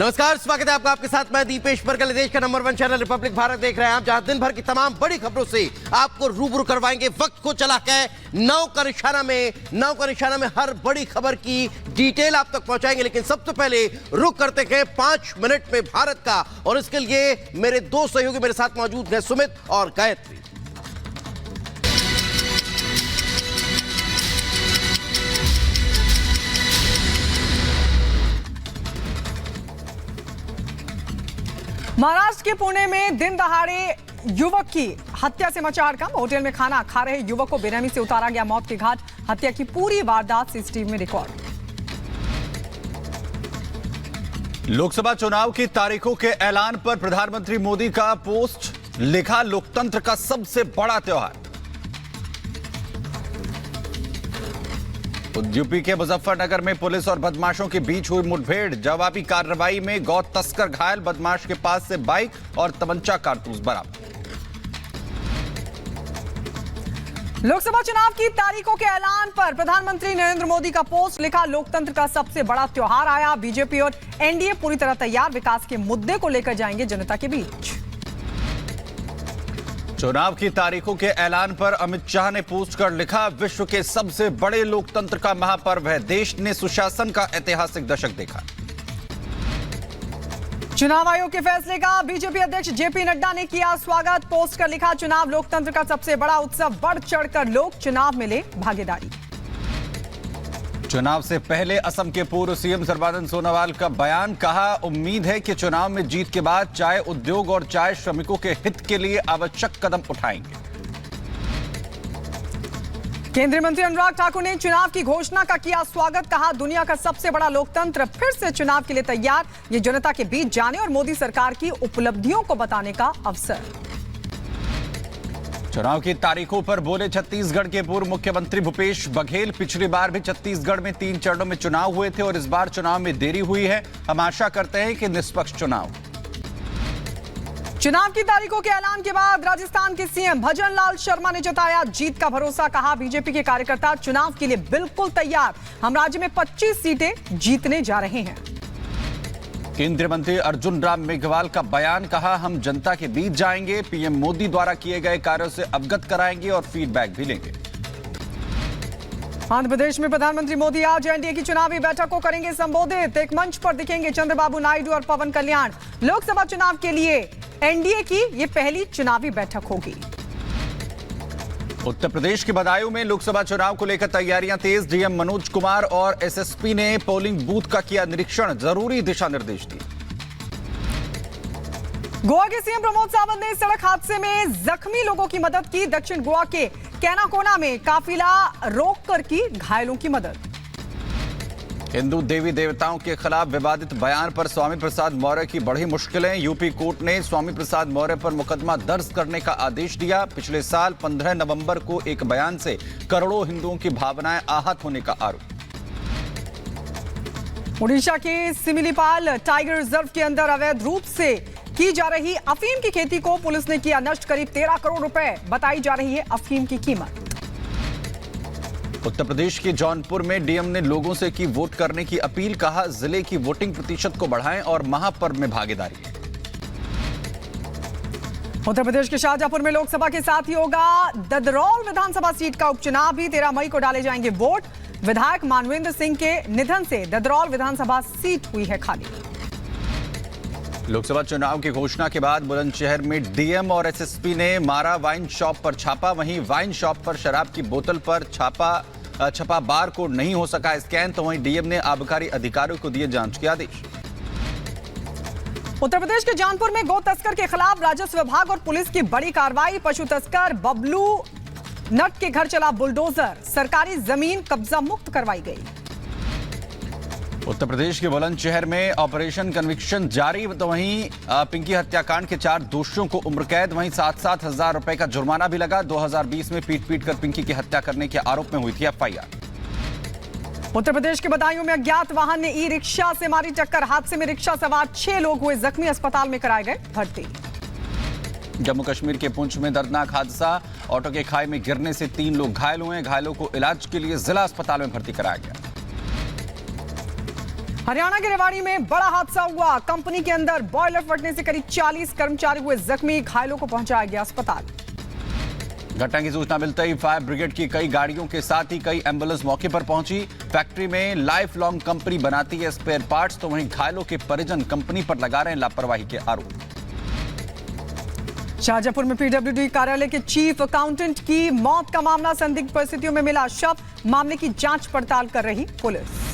नमस्कार, स्वागत है आपका। आपके साथ मैं दीपेश परगल। देश का नंबर 1 चैनल रिपब्लिक भारत देख रहे हैं आप, जहां दिन भर की तमाम बड़ी खबरों से आपको रूबरू करवाएंगे। वक्त को चला के नौ का निशाना में हर बड़ी खबर की डिटेल आप तक पहुंचाएंगे। लेकिन सबसे पहले रुक करते हैं 5 मिनट में भारत का, और इसके लिए मेरे दो सहयोगी मेरे साथ मौजूद हैं, सुमित और गायत्री। महाराष्ट्र के पुणे में दिन दहाड़े युवक की हत्या से मचा हड़कंप। होटल में खाना खा रहे युवक को बेरहमी से उतारा गया मौत के घाट। हत्या की पूरी वारदात सीसीटीवी में रिकॉर्ड। लोकसभा चुनाव की तारीखों के ऐलान पर प्रधानमंत्री मोदी का पोस्ट, लिखा लोकतंत्र का सबसे बड़ा त्योहार। यूपी के मुजफ्फरनगर में पुलिस और बदमाशों के बीच हुई मुठभेड़। जवाबी कार्रवाई में गौ तस्कर घायल, बदमाश के पास से बाइक और तमंचा कारतूस बरामद। लोकसभा चुनाव की तारीखों के ऐलान पर प्रधानमंत्री नरेंद्र मोदी का पोस्ट, लिखा लोकतंत्र का सबसे बड़ा त्योहार आया। बीजेपी और एनडीए पूरी तरह तैयार, विकास के मुद्दे को लेकर जाएंगे जनता के बीच। चुनाव की तारीखों के ऐलान पर अमित शाह ने पोस्ट कर लिखा, विश्व के सबसे बड़े लोकतंत्र का महापर्व है। देश ने सुशासन का ऐतिहासिक दशक देखा। चुनाव आयोग के फैसले का बीजेपी अध्यक्ष जेपी नड्डा ने किया स्वागत। पोस्ट कर लिखा, चुनाव लोकतंत्र का सबसे बड़ा उत्सव, बढ़ चढ़कर लोग चुनाव में ले भागीदारी। चुनाव से पहले असम के पूर्व सीएम सर्बानंद सोनोवाल का बयान, कहा उम्मीद है कि चुनाव में जीत के बाद चाय उद्योग और चाय श्रमिकों के हित के लिए आवश्यक कदम उठाएंगे। केंद्रीय मंत्री अनुराग ठाकुर ने चुनाव की घोषणा का किया स्वागत। कहा दुनिया का सबसे बड़ा लोकतंत्र फिर से चुनाव के लिए तैयार। ये जनता के बीच जाने और मोदी सरकार की उपलब्धियों को बताने का अवसर। चुनाव की तारीखों पर बोले छत्तीसगढ़ के पूर्व मुख्यमंत्री भूपेश बघेल, पिछली बार भी छत्तीसगढ़ में 3 चरणों में चुनाव हुए थे और इस बार चुनाव में देरी हुई है। हम आशा करते हैं कि निष्पक्ष चुनाव। चुनाव की तारीखों के ऐलान के बाद राजस्थान के सीएम भजन लाल शर्मा ने जताया जीत का भरोसा। कहा बीजेपी के कार्यकर्ता चुनाव के लिए बिल्कुल तैयार। हम राज्य में 25 सीटें जीतने जा रहे हैं। केंद्रीय मंत्री अर्जुन राम मेघवाल का बयान, कहा हम जनता के बीच जाएंगे, पीएम मोदी द्वारा किए गए कार्यों से अवगत कराएंगे और फीडबैक भी लेंगे। आंध्र प्रदेश में प्रधानमंत्री मोदी आज एनडीए की चुनावी बैठक को करेंगे संबोधित। एक मंच पर दिखेंगे चंद्रबाबू नायडू और पवन कल्याण। लोकसभा चुनाव के लिए एनडीए की ये पहली चुनावी बैठक होगी। उत्तर प्रदेश के बदायूं में लोकसभा चुनाव को लेकर तैयारियां तेज। डीएम मनोज कुमार और एसएसपी ने पोलिंग बूथ का किया निरीक्षण, जरूरी दिशा निर्देश दिए। गोवा के सीएम प्रमोद सावंत ने सड़क हादसे में जख्मी लोगों की मदद की। दक्षिण गोवा के कैनाकोना में काफिला रोककर की घायलों की मदद। हिंदू देवी देवताओं के खिलाफ विवादित बयान पर स्वामी प्रसाद मौर्य की बढ़ी मुश्किलें। यूपी कोर्ट ने स्वामी प्रसाद मौर्य पर मुकदमा दर्ज करने का आदेश दिया। पिछले साल 15 नवंबर को एक बयान से करोड़ों हिंदुओं की भावनाएं आहत होने का आरोप। ओडिशा के सिमिलीपाल टाइगर रिजर्व के अंदर अवैध रूप से की जा रही अफीम की खेती को पुलिस ने किया नष्ट। करीब 13 करोड़ रुपए बताई जा रही है अफीम की कीमत। उत्तर प्रदेश के जौनपुर में डीएम ने लोगों से की वोट करने की अपील। कहा जिले की वोटिंग प्रतिशत को बढ़ाएं और महापर्व में भागीदारी। उत्तर प्रदेश के शाहजहांपुर में लोकसभा के साथ ही होगा ददरौल विधानसभा सीट का उपचुनाव भी। 13 मई को डाले जाएंगे वोट। विधायक मानवेंद्र सिंह के निधन से ददरौल विधानसभा सीट हुई है खाली। लोकसभा चुनाव की घोषणा के बाद बुलंदशहर में डीएम और एसएसपी ने मारा वाइन शॉप पर छापा। वहीं वाइन शॉप पर शराब की बोतल पर छपा बार कोड नहीं हो सका स्कैन, तो वहीं डीएम ने आबकारी अधिकारियों को दिए जांच के आदेश। उत्तर प्रदेश के जौनपुर में गौ तस्कर के खिलाफ राजस्व विभाग और पुलिस की बड़ी कार्रवाई। पशु तस्कर बबलू नट के घर चला बुलडोजर। सरकारी जमीन कब्जा मुक्त करवाई गई। उत्तर प्रदेश के बुलंदशहर में ऑपरेशन कन्विक्शन जारी। तो वहीं पिंकी हत्याकांड के 4 दोषियों को उम्र कैद। वहीं 7-7 हजार रुपए का जुर्माना भी लगा। 2020 में पीट कर पिंकी की हत्या करने के आरोप में हुई थी एफआईआर। उत्तर प्रदेश के बदायूं में अज्ञात वाहन ने ई रिक्शा से मारी टक्कर। हादसे में रिक्शा सवार 6 लोग हुए जख्मी, अस्पताल में कराए गए भर्ती। जम्मू कश्मीर के पुंछ में दर्दनाक हादसा। ऑटो के खाई में गिरने से 3 लोग घायल हुए। घायलों को इलाज के लिए जिला अस्पताल में भर्ती कराया गया। हरियाणा के रेवाड़ी में बड़ा हादसा हुआ। कंपनी के अंदर बॉयलर फटने से करीब 40 कर्मचारी हुए जख्मी, घायलों को पहुंचाया गया अस्पताल। घटना की सूचना मिलते ही फायर ब्रिगेड की कई गाड़ियों के साथ ही कई एम्बुलेंस मौके पर पहुंची। फैक्ट्री में लाइफ लॉन्ग कंपनी बनाती है स्पेयर पार्ट्स, तो वहीं घायलों के परिजन कंपनी पर लगा रहे हैं लापरवाही के आरोप। शाहजहांपुर में पीडब्ल्यूडी कार्यालय के चीफ अकाउंटेंट की मौत का मामला, संदिग्ध परिस्थितियों में मिला शव, मामले की जांच पड़ताल कर रही पुलिस।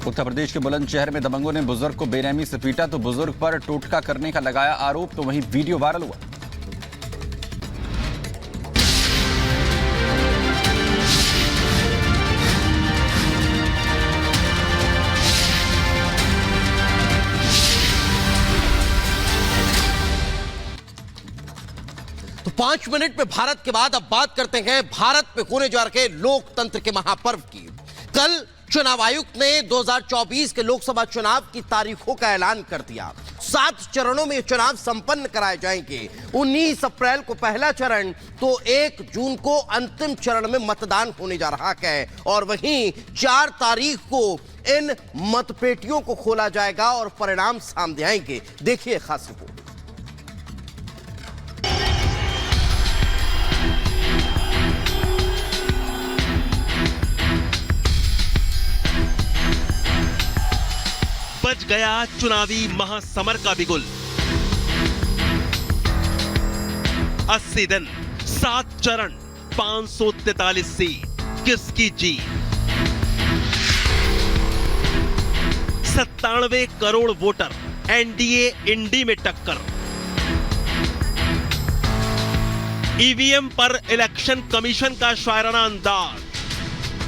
उत्तर प्रदेश के बुलंदशहर में दबंगों ने बुजुर्ग को बेरहमी से पीटा तो बुजुर्ग पर टोटका करने का लगाया आरोप, तो वहीं वीडियो वायरल हुआ। तो 5 मिनट में भारत के बाद अब बात करते हैं भारत में होने जा रहे लोकतंत्र के महापर्व की। कल चुनाव आयुक्त ने 2024 के लोकसभा चुनाव की तारीखों का ऐलान कर दिया। 7 चरणों में चुनाव संपन्न कराए जाएंगे। 19 अप्रैल को पहला चरण, तो 1 जून को अंतिम चरण में मतदान होने जा रहा है और वहीं 4 तारीख को इन मतपेटियों को खोला जाएगा और परिणाम सामने आएंगे। देखिए खास रिपोर्ट। बज गया चुनावी महासमर का बिगुल। 80 दिन, 7 चरण, 543 सीट, किसकी जीत? 97 करोड़ वोटर, एनडीए इंडी में टक्कर। ईवीएम पर इलेक्शन कमीशन का शायराना अंदाज।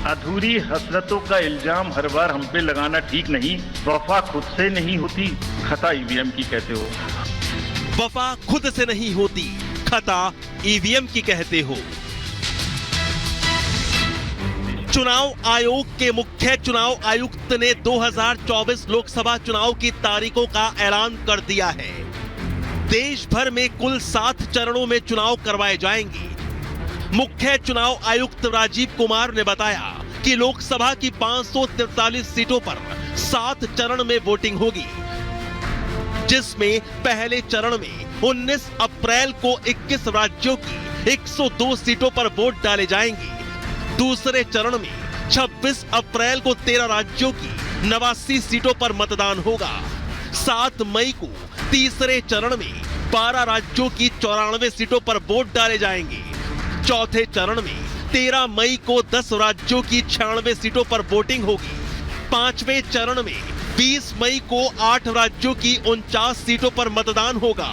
अधूरी हसरतों का इल्जाम हर बार हम पे लगाना ठीक नहीं। वफा खुद से नहीं होती, खता ईवीएम की कहते हो। वफा खुद से नहीं होती, खता ईवीएम की कहते हो। चुनाव आयोग के मुख्य चुनाव आयुक्त ने 2024 लोकसभा चुनाव की तारीखों का ऐलान कर दिया है। देश भर में कुल 7 चरणों में चुनाव करवाए जाएंगे। मुख्य चुनाव आयुक्त राजीव कुमार ने बताया कि लोकसभा की 543 सीटों पर 7 चरण में वोटिंग होगी, जिसमें पहले चरण में 19 अप्रैल को 21 राज्यों की 102 सीटों पर वोट डाले जाएंगे। दूसरे चरण में 26 अप्रैल को 13 राज्यों की 89 सीटों पर मतदान होगा। 7 मई को तीसरे चरण में 12 राज्यों की 94 सीटों पर वोट डाले जाएंगे। चौथे चरण में 13 मई को 10 राज्यों की 96 सीटों पर वोटिंग होगी। 5वें चरण में 20 मई को 8 राज्यों की 49 सीटों पर मतदान होगा।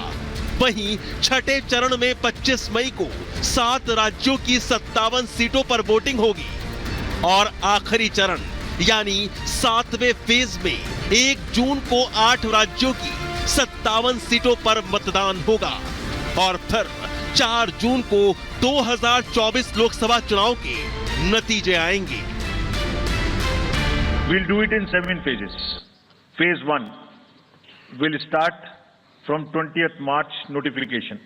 वहीं छठे चरण में 25 मई को 7 राज्यों की 57 सीटों पर वोटिंग होगी और आखिरी चरण यानी 7वें फेज में 1 जून को 8 राज्यों की 57 सीटों पर मतदान होगा और फिर 4 जून को 2024 लोकसभा चुनाव के नतीजे आएंगे। We'll do it in 7 phases. Phase 1 will start from 20th March notification,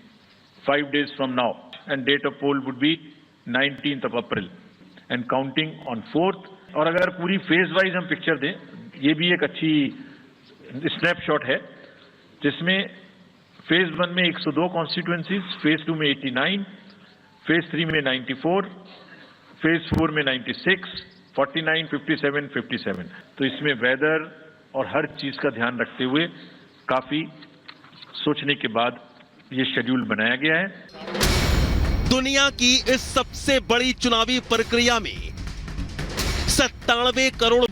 5 days from now, and date of poll would be 19th of April, and counting on 4th. और अगर पूरी फेज वाइज हम पिक्चर दें, ये भी एक अच्छी snapshot है, जिसमें फेज 1 में 102 कॉन्स्टिट्यूएंसीज, फेज 2 में 89, फेज 3 में 94, फेज 4 में 96, 49, 57, 57। तो इसमें वेदर और हर चीज का ध्यान रखते हुए काफी सोचने के बाद ये शेड्यूल बनाया गया है। दुनिया की इस सबसे बड़ी चुनावी प्रक्रिया में 97 करोड़